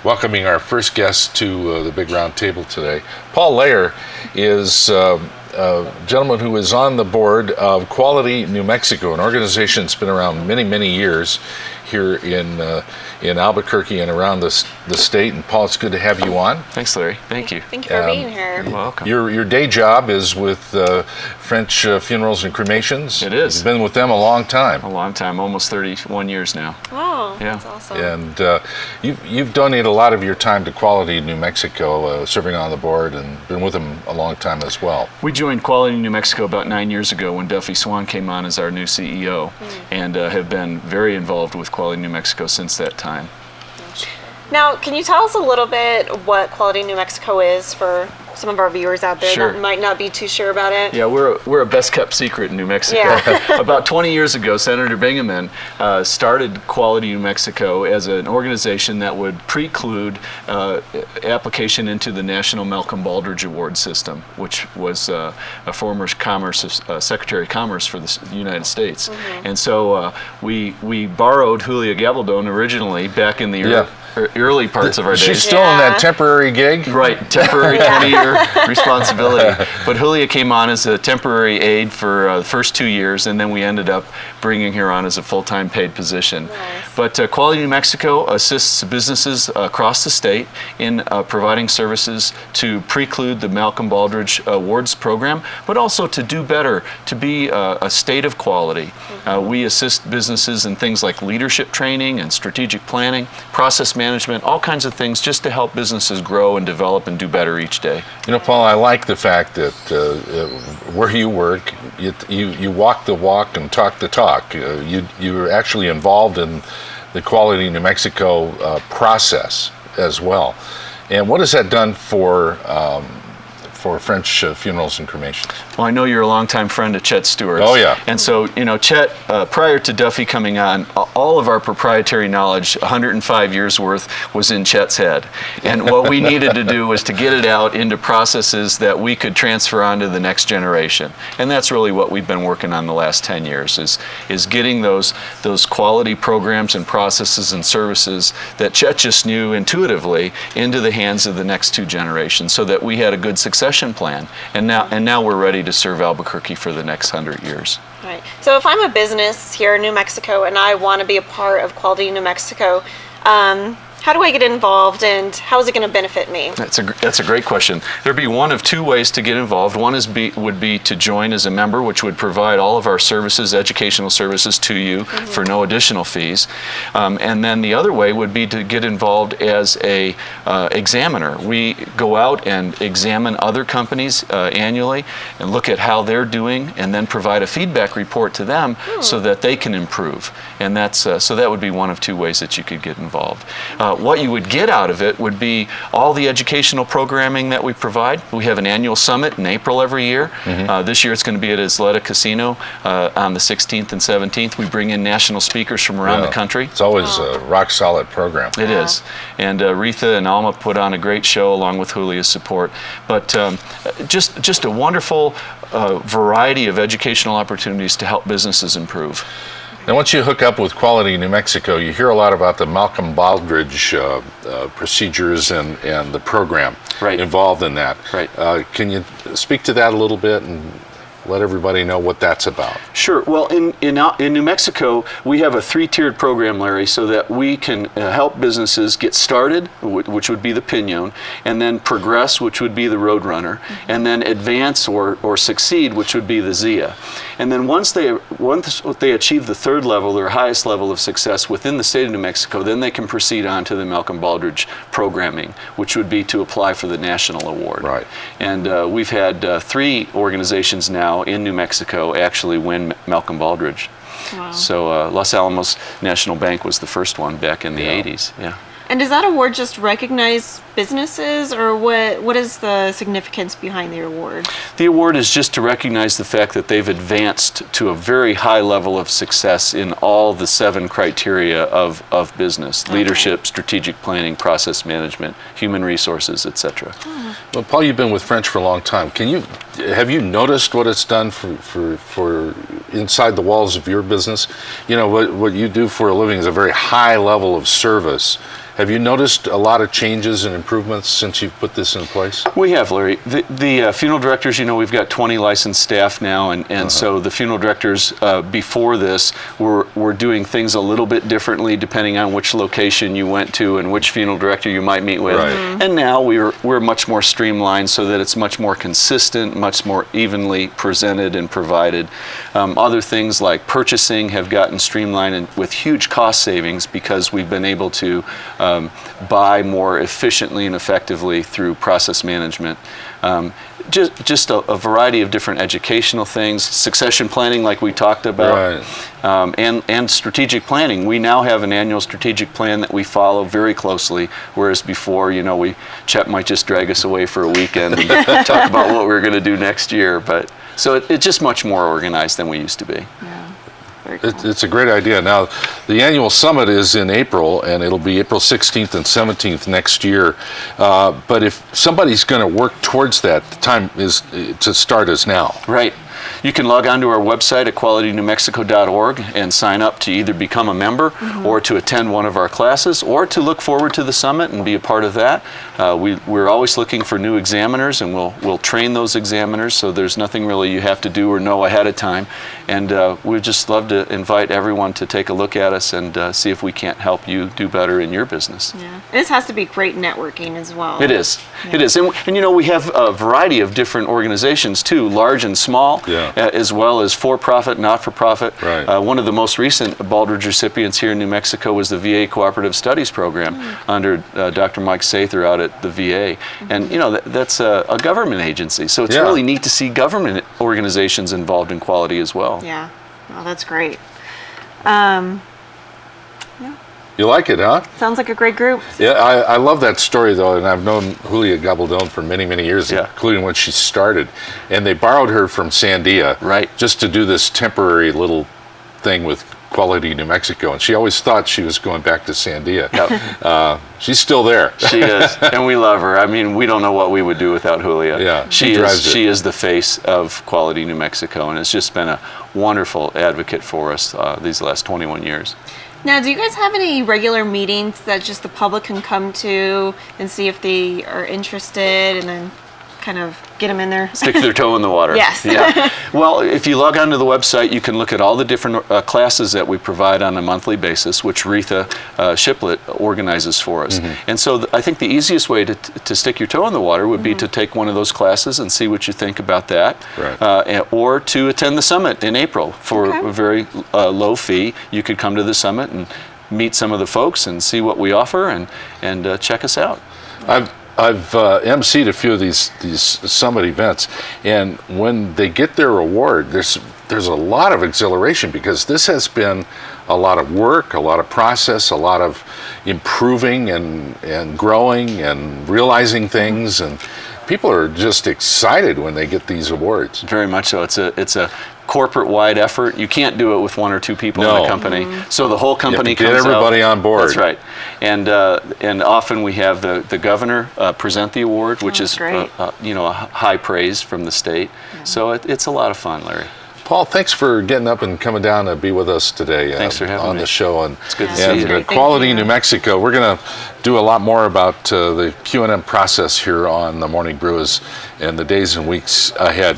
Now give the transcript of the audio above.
welcoming our first guest to the Big Round Table today. Paul Layer is a gentleman who is on the board of Quality New Mexico, an organization that's been around many, many years here in Albuquerque and around the state. And Paul, it's good to have you on. Thanks, Larry. Thank you. Thank you for being here. You're welcome. Your day job is with French Funerals and Cremations. It is. You've been with them a long time. A long time, almost 31 years now. Oh, Yeah. that's awesome. And you've donated a lot of your time to Quality New Mexico, serving on the board, and been with them a long time as well. We joined Quality New Mexico about 9 years ago when Duffy Swan came on as our new CEO, and have been very involved with Quality New Mexico since that time. Now, can you tell us a little bit what Quality New Mexico is for some of our viewers out there Sure. that might not be too sure about it? Yeah, we're a best kept secret in New Mexico. Yeah. About 20 years ago, Senator Bingaman started Quality New Mexico as an organization that would preclude application into the National Malcolm Baldrige Award system, which was a former Secretary of Commerce for the United States. And so we borrowed Julia Gabaldon originally back in the early parts of our days. She's still in that temporary gig? Right, temporary 20-year responsibility. But Julia came on as a temporary aide for the first 2 years, and then we ended up bringing her on as a full-time paid position. Nice. But Quality New Mexico assists businesses across the state in providing services to preclude the Malcolm Baldrige Awards program, but also to do better, to be a state of quality. We assist businesses in things like leadership training and strategic planning, process management, all kinds of things just to help businesses grow and develop and do better each day. You know, Paul, I like the fact that where you work, you walk the walk and talk the talk. You're actually involved in the Quality New Mexico process as well. And what has that done for French Funerals and Cremations? Well, I know you're a longtime friend of Chet Stewart's. Oh, yeah. And so, you know, Chet, prior to Duffy coming on, all of our proprietary knowledge, 105 years worth, was in Chet's head. And what we needed to do was to get it out into processes that we could transfer on to the next generation. And that's really what we've been working on the last 10 years, is getting those quality programs and processes and services that Chet just knew intuitively into the hands of the next two generations so that we had a good succession plan. And now we're ready to serve Albuquerque for the next 100 years. Right. So if I'm a business here in New Mexico and I want to be a part of Quality New Mexico, how do I get involved, and how is it going to benefit me? That's a great question. There'd be one of two ways to get involved. One would be to join as a member, which would provide all of our services, educational services, to you for no additional fees. And then the other way would be to get involved as a examiner. We go out and examine other companies annually and look at how they're doing, and then provide a feedback report to them so that they can improve. And that's so that would be one of two ways that you could get involved. What you would get out of it would be all the educational programming that we provide. We have an annual summit in April every year. This year it's going to be at Isleta Casino on the 16th and 17th. We bring in national speakers from around the country. It's always a rock solid program. It is. And Retha and Alma put on a great show along with Julia's support. But just a wonderful variety of educational opportunities to help businesses improve. Now, once you hook up with Quality New Mexico, you hear a lot about the Malcolm Baldrige procedures and the program involved in that. Right. Can you speak to that a little bit and let everybody know what that's about? Sure. Well, in New Mexico, we have a three-tiered program, Larry, so that we can help businesses get started, which would be the Pinon, and then progress, which would be the Roadrunner, and then advance or succeed, which would be the Zia. And then once they achieve the third level, their highest level of success within the state of New Mexico, then they can proceed on to the Malcolm Baldrige programming, which would be to apply for the national award. Right. And we've had 3 organizations now in New Mexico actually win Malcolm Baldrige. Wow. So Los Alamos National Bank was the first one back in the 80s. Yeah. And does that award just recognize businesses, or what is the significance behind the award? The award is just to recognize the fact that they've advanced to a very high level of success in all the 7 criteria of business: leadership, strategic planning, process management, human resources, etc. Well, Paul, you've been with French for a long time. Have you noticed what it's done for inside the walls of your business? You know, what you do for a living is a very high level of service. Have you noticed a lot of changes and improvements since you've put this in place? We have, Larry. The funeral directors, you know, we've got 20 licensed staff now, and so the funeral directors before this were doing things a little bit differently depending on which location you went to and which funeral director you might meet with. Right. And now we're much more streamlined so that it's much more consistent, much more evenly presented and provided. Other things like purchasing have gotten streamlined and with huge cost savings because we've been able to buy more efficiently and effectively through process management. Just a variety of different educational things, succession planning like we talked about, and strategic planning. We now have an annual strategic plan that we follow very closely, whereas before, you know, Chet might just drag us away for a weekend and talk about what we're going to do next year. But so it's just much more organized than we used to be. Yeah. Cool. It's a great idea. Now, the annual summit is in April, and it'll be April 16th and 17th next year. But if somebody's going to work towards that, the time is to start is now. Right. You can log on to our website at qualitynewmexico.org and sign up to either become a member or to attend one of our classes or to look forward to the summit and be a part of that. We're always looking for new examiners, and we'll train those examiners, so there's nothing really you have to do or know ahead of time. And we'd just love to invite everyone to take a look at us and see if we can't help you do better in your business. Yeah. This has to be great networking as well. It is. Yeah. It is. And you know, we have a variety of different organizations too, large and small, as well as for-profit, not-for-profit. Right. One of the most recent Baldrige recipients here in New Mexico was the VA Cooperative Studies Program under Dr. Mike Sather out at the VA. And you know, that's a government agency, so it's really neat to see government organizations involved in quality as well. Yeah. Well, that's great. You like it, huh? Sounds like a great group. Yeah, I love that story, though, and I've known Julia Gabaldon for many, many years, including when she started. And they borrowed her from Sandia just to do this temporary little thing with Quality New Mexico, and she always thought she was going back to Sandia. She's still there. She is, and we love her. I mean, we don't know what we would do without Julia. Yeah, she is the face of Quality New Mexico, and has just been a wonderful advocate for us these last 21 years. Now, do you guys have any regular meetings that just the public can come to and see if they are interested, and then kind of get them in there? Stick their toe in the water. Yes. Yeah. Well, if you log onto the website, you can look at all the different classes that we provide on a monthly basis, which Retha Shiplet organizes for us. And so I think the easiest way to stick your toe in the water would be to take one of those classes and see what you think about that. Or to attend the summit in April for a very low fee. You could come to the summit and meet some of the folks and see what we offer and check us out. I've emceed a few of these summit events, and when they get their award, there's a lot of exhilaration because this has been a lot of work, a lot of process, a lot of improving and growing and realizing things, and people are just excited when they get these awards. Very much so. It's a corporate-wide effort. You can't do it with one or two people in a company. So the whole company comes out. Get everybody on board. That's right. And often we have the governor present the award, which is a high praise from the state. So it's a lot of fun, Larry. Paul, thanks for getting up and coming down to be with us today. Thanks for having me on the show. And it's good to see you. Quality New Mexico. We're going to do a lot more about the Q&M process here on the Morning Brew and the days and weeks ahead.